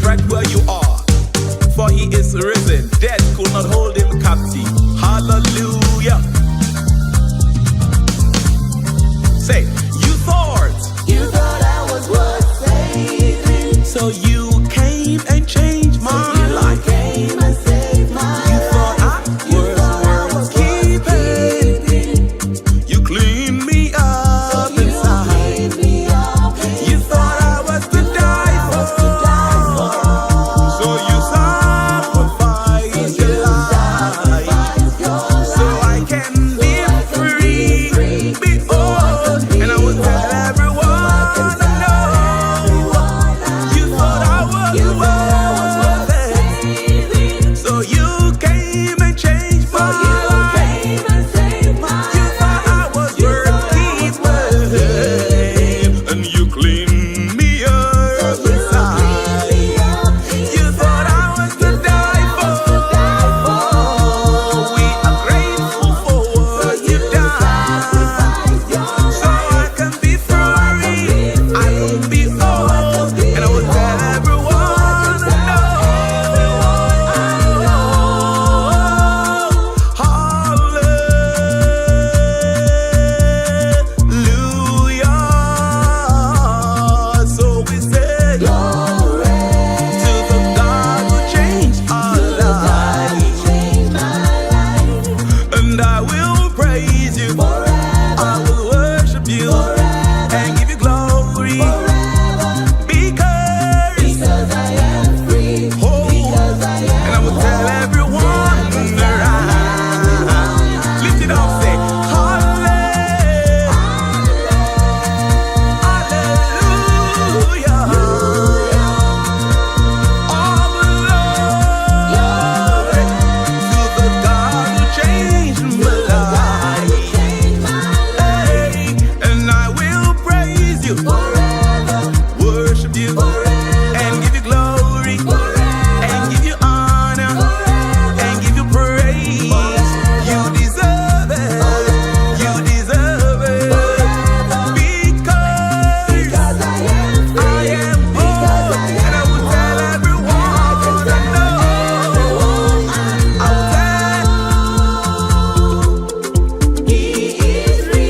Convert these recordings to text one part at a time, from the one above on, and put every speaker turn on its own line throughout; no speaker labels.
right where you are. For he is risen, death could not hold him captive. Hallelujah. Say, you thought
I was worth saving.
so you came and changed my life.
Came and saved my
You thought I was worth keeping. You cleaned me up inside. You thought I was to die for. So you sacrificed your life so I can live free. Behold, and I will tell everyone I know. You thought I was worth it. So you came and changed my life. You thought I was worth keeping, and you cleaned me up inside. You thought I was to die for. We are grateful for what you done, so I can be free. I will be old, and I will tell everyone I know. Hallelujah. So we say glory to the God who changed our life, and I will praise you. I will worship you and give you glory because I am free. And I will tell everyone around. Lift it up, say hallelujah. Hallelujah. All glory to the God who changed my life. Hey, and I will praise you, worship you, and give you glory, and give you honor, and give you praise. You deserve it. You deserve it. Because I am whole, and I will tell everyone I know. I'll tell.
He is risen.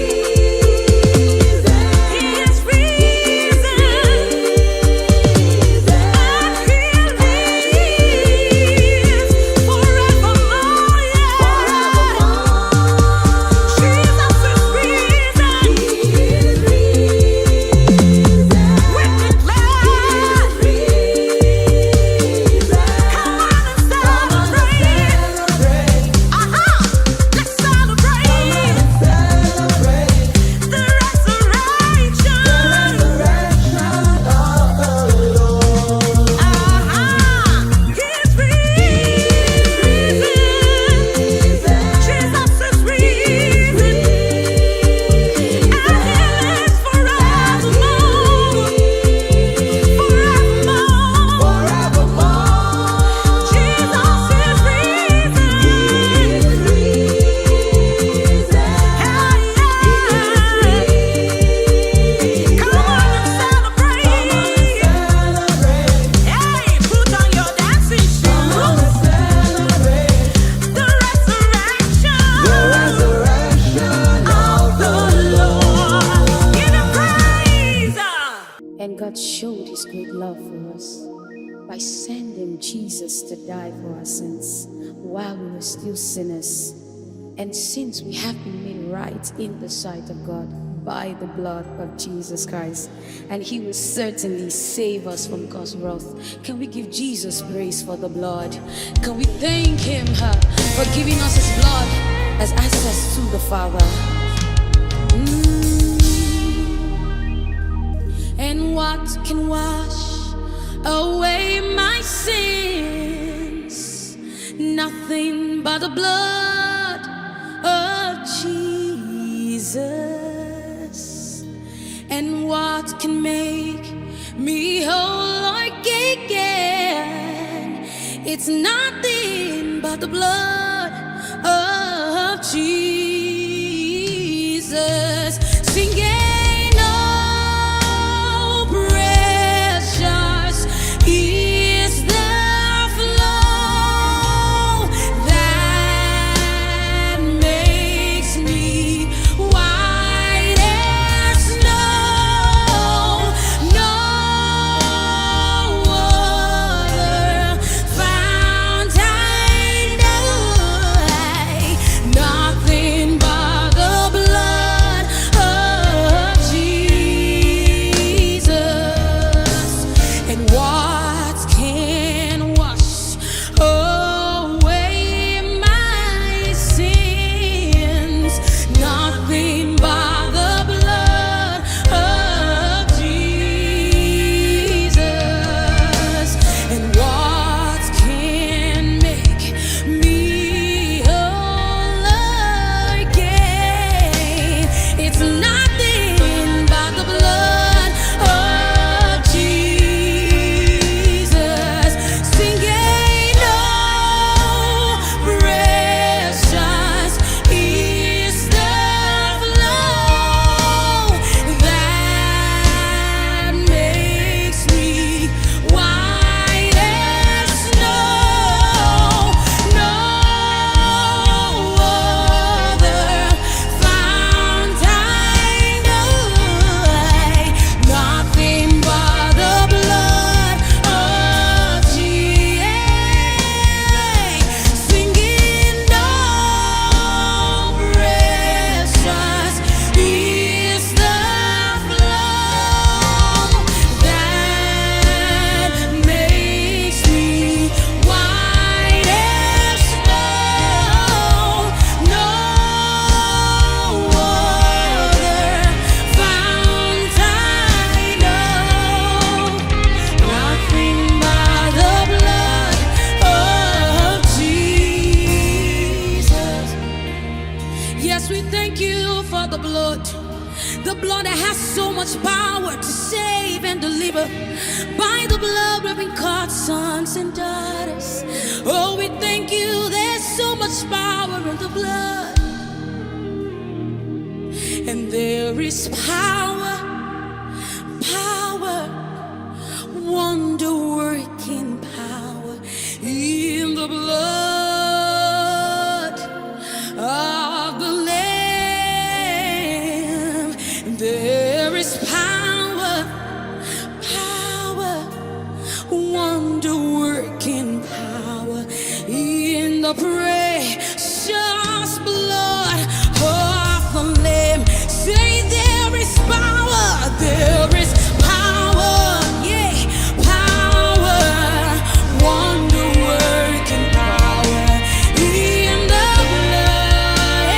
And God showed his great love for us by sending Jesus to die for our sins while we were still sinners. And since we have been made right in the sight of God by the blood of Jesus Christ, and he will certainly save us from God's wrath. Can we give Jesus praise for the blood? Can we thank him for giving us his blood as access to the Father? And what can wash away my sins? Nothing but the blood of Jesus. And what can make me whole again? It's nothing but the blood of Jesus. Singing. Is By the blood we've been called sons and daughters. Oh, we thank you. There's so much power in the blood. And there is power, power, wonder-working power in the blood of the Lamb. There is power, power, wonder-working power in the precious blood of the Lamb. Say there is power, there is power, yeah, power, wonder-working power in the blood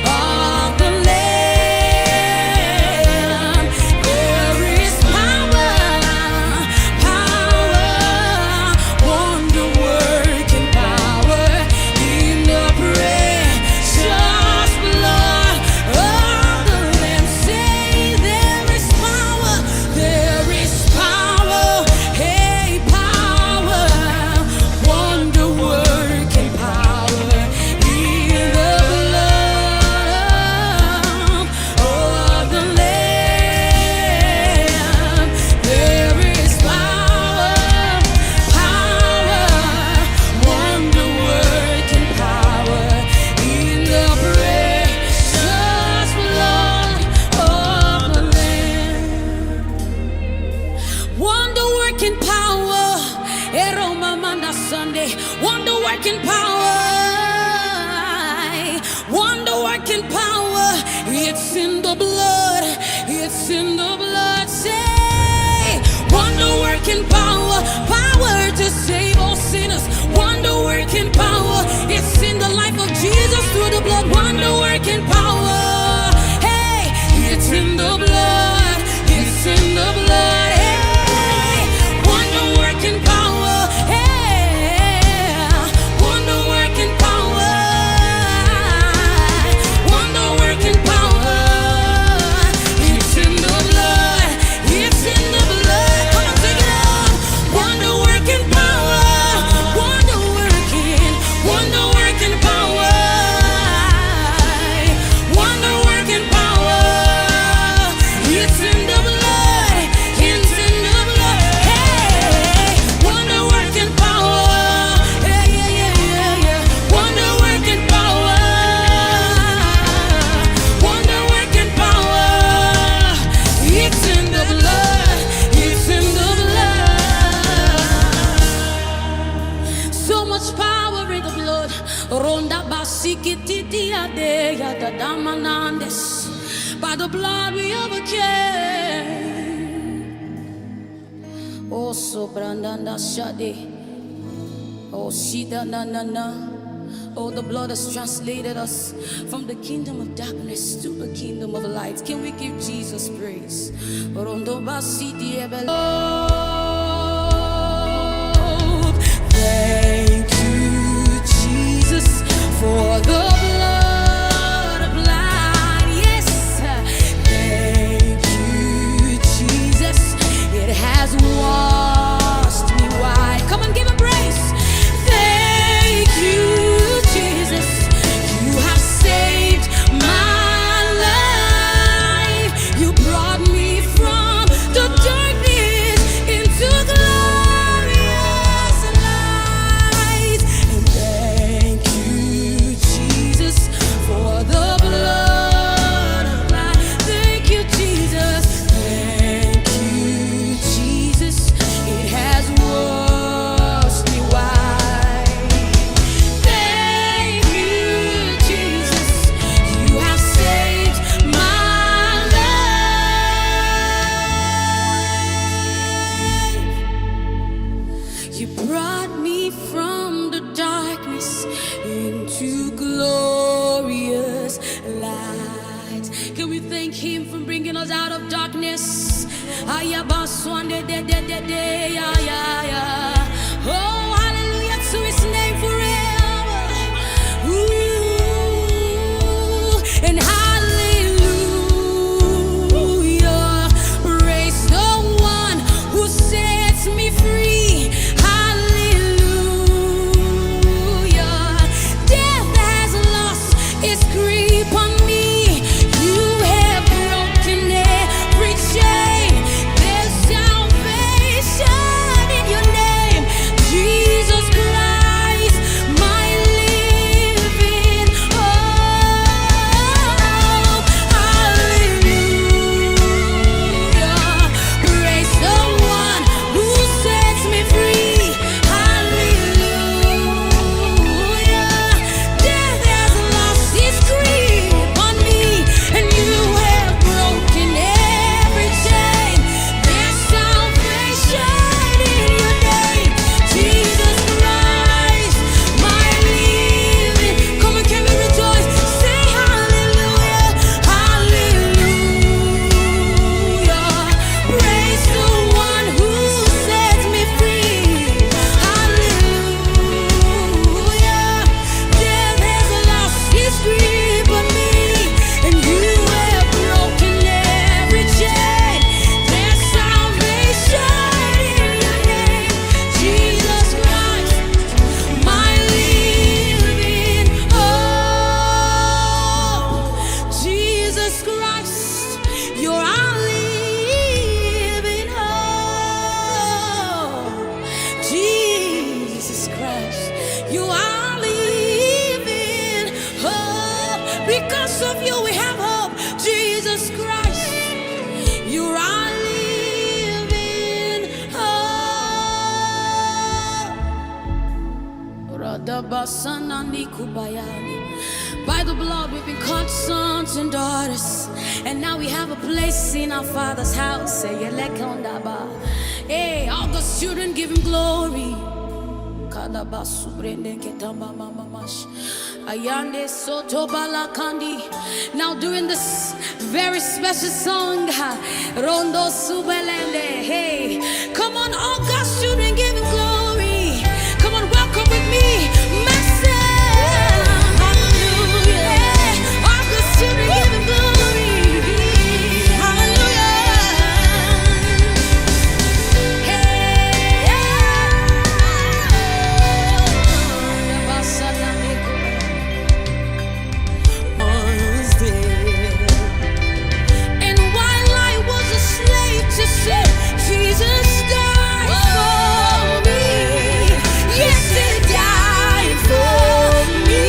of the Lamb. There is power, power, wonder-working power in the precious blood of the Lamb. Say there is power, hey, power, wonder-working power in the blood of the Lamb. There is power, power, wonder-working power in the precious blood of the Lamb. Wonder-working power, Eroma Manda Sunday. Wonder-working power, wonder-working power. It's in the blood, it's in the blood. Say, wonder-working power, power to save all sinners. Wonder-working power, it's in the life of Jesus through the blood. Wonder-working power, hey, it's in the blood, it's in the blood. Hey, wonder-working power, hey, wonder-working power, wonder-working power. It's in the blood, it's in the blood. Come on, take it up. Wonder-working power, wonder-working, wonder-working power, wonder-working power. It's in the blood, it's in the blood. Hey, wonder-working power, yeah, yeah, yeah, yeah, yeah. Wonder-working power, wonder-working power. It's in the blood, it's in the blood. So much power in the blood. Ronda basikititia de yata damanandes. By the blood we overcame. Oh, so brandanda shade. Oh, shida na na na. Oh, the blood has translated us from the kingdom of darkness to the kingdom of light. Can we give Jesus praise? Rondo basiti ebelo. Thank you, Jesus, for the blood applied. Yes, thank you, Jesus. It has washed me white. Come on, give him praise. Thank you, Jesus. You have saved my life. You brought me from the darkness into glorious light. And thank you, Jesus, for the blood of life. Thank you, Jesus. Thank you, Jesus. It has washed me white. Thank you, Jesus. You have saved my life. You brought me from the darkness into glorious light. Can we thank him for bringing us out of darkness? Ayabaswande de de de de ya ya ya. Oh, hallelujah to his name forever. Ooh, and hallelujah, praise the By the blood, we've been called sons and daughters, and now we have a place in our Father's house. Hey, all God's children give Him glory. Now, during this very special song, Rondo Subelende. Hey, come on, all God's children give Him glory. Come on, welcome with me, Maxwell. Hallelujah. All God's children give Him glory. Hallelujah. And while I was a slave to sin, Jesus died for me. Yes, He died for me.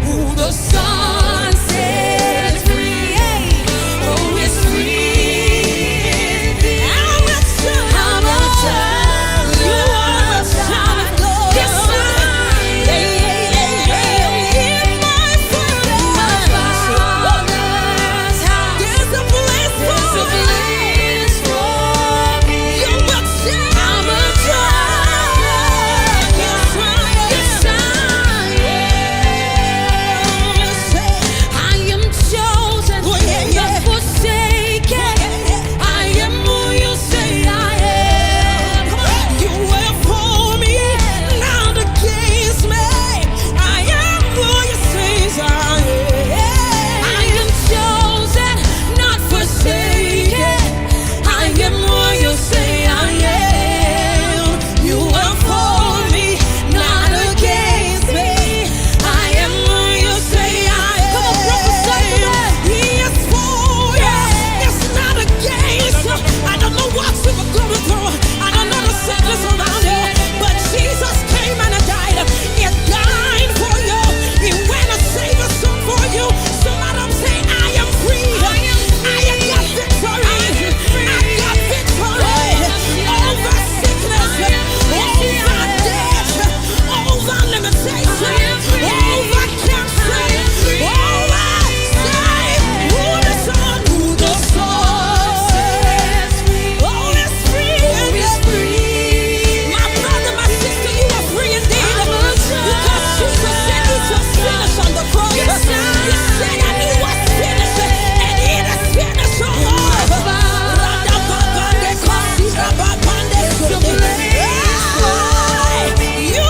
Who the Son set free, oh, is free. I'm a child of God. You are a child of God. Yes, I am. In my Father's house, there's a place for me. You're a child. I'm a child. Yes, I am chosen, not forsaken. I am who you say I am. You were for me, not against me. I am who you say I am. I am chosen, not forsaken. I am who you say I am. You are for me, not against me. I am who you say I am. Come on, prophesy to me. He is for you. It's not against you. I don't know what you were going through. I don't know the sickness around you, but Jesus came and died. He died for you. He went to save us for you. So let him say, I am free. I got victory. I got victory over sickness, over death, over limitation, over cancer, over shame. Who the Son sets free, oh, is free. My brother, my sister, you are free indeed. Because Jesus said it was finished on the cross. You said I knew was finished, and it is finished, oh Lord. You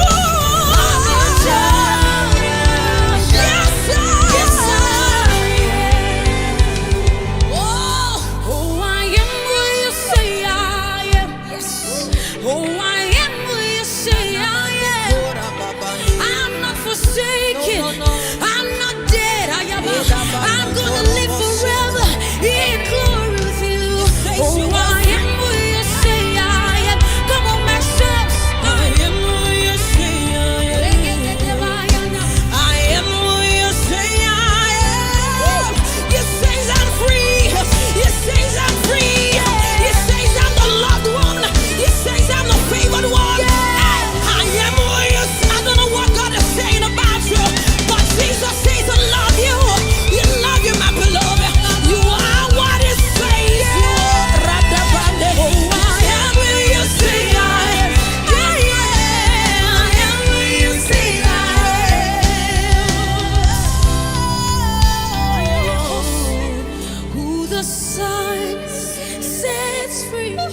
Oh, I am who you say I am. Oh, I am who you say I am. I'm not forsaken. I'm not dead. I'm gonna live forever in glory with you. Oh, I am who you say I am. Come on, Maxwell. I am who you say I am. I am who you say I am. You say I'm free. You say I'm free. You say I'm the loved one. You say I'm the favored one. I am who you say. I don't know what God is saying about you, but Jesus says I love you. You love you, my beloved. You are what He says you are. Oh, I am who you say I am. I am who you say I am. Who the Son sets free, oh,